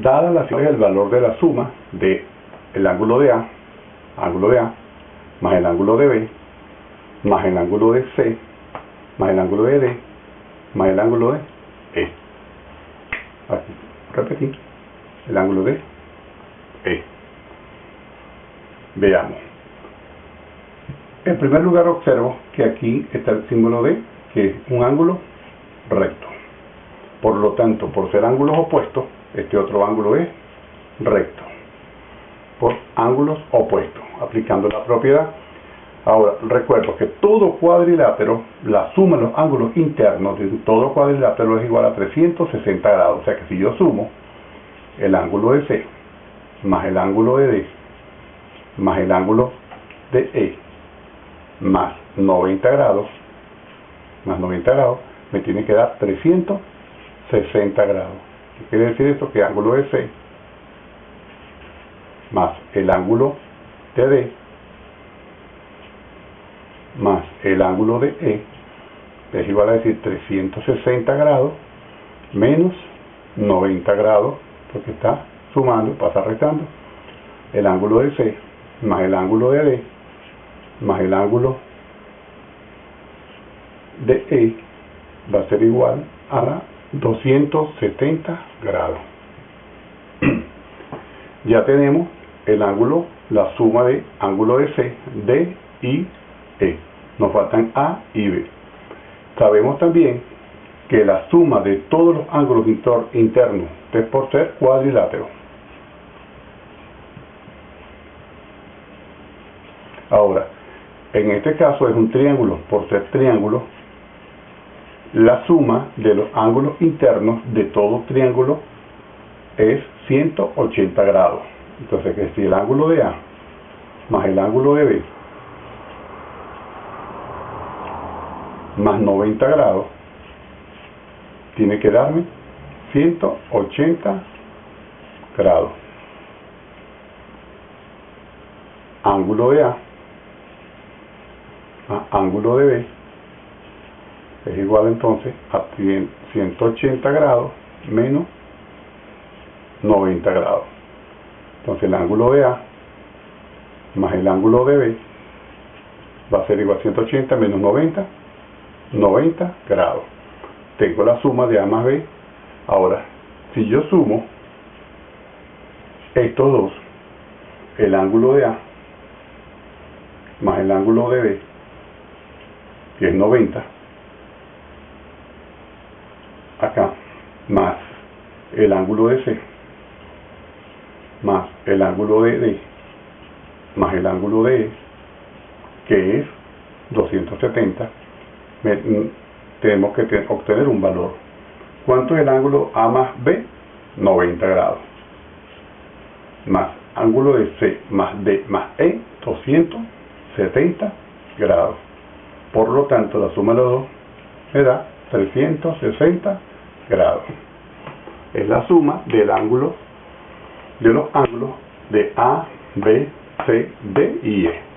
Dada la el valor de la suma de el ángulo de A, más el ángulo de B, más el ángulo de C, más el ángulo de D, más el ángulo de E. Aquí, repetir, el ángulo de E. Veamos. En primer lugar, observo que aquí está el símbolo de, que es un ángulo recto. Por lo tanto, por ser ángulos opuestos, este otro ángulo es recto. Por ángulos opuestos, aplicando la propiedad. Ahora, recuerdo que todo cuadrilátero, la suma de los ángulos internos de todo cuadrilátero es igual a 360 grados. O sea que si yo sumo el ángulo de C, más el ángulo de D, más el ángulo de E, más 90 grados, me tiene que dar 360 grados. ¿Qué quiere decir esto? Que el ángulo de C más el ángulo de D más el ángulo de E es igual a decir 360 grados menos 90 grados, porque está sumando, pasa restando, el ángulo de C más el ángulo de D más el ángulo de E va a ser igual a 270 grados. Ya tenemos el ángulo, la suma de ángulo de C, D y E. Nos faltan A y B. Sabemos también que la suma de todos los ángulos internos es por ser cuadrilátero. Ahora, en este caso es un triángulo, por ser triángulo, la suma de los ángulos internos de todo triángulo es 180 grados. Entonces, que si el ángulo de A más el ángulo de B más 90 grados tiene que darme 180 grados. Ángulo de A más ángulo de B es igual entonces a 180 grados menos 90 grados. Entonces el ángulo de A más el ángulo de B va a ser igual a 180 menos 90 grados. Tengo la suma de A más B. Ahora, si yo sumo estos dos, el ángulo de A más el ángulo de B, que es 90, acá, más el ángulo de C, más el ángulo de D, más el ángulo de E, que es 270, tenemos que obtener un valor. ¿Cuánto es el ángulo A más B? 90 grados. Más ángulo de C más D más E, 270 grados. Por lo tanto, la suma de los dos me da 360 grados. Es la suma del ángulo, de los ángulos de A, B, C, D y E.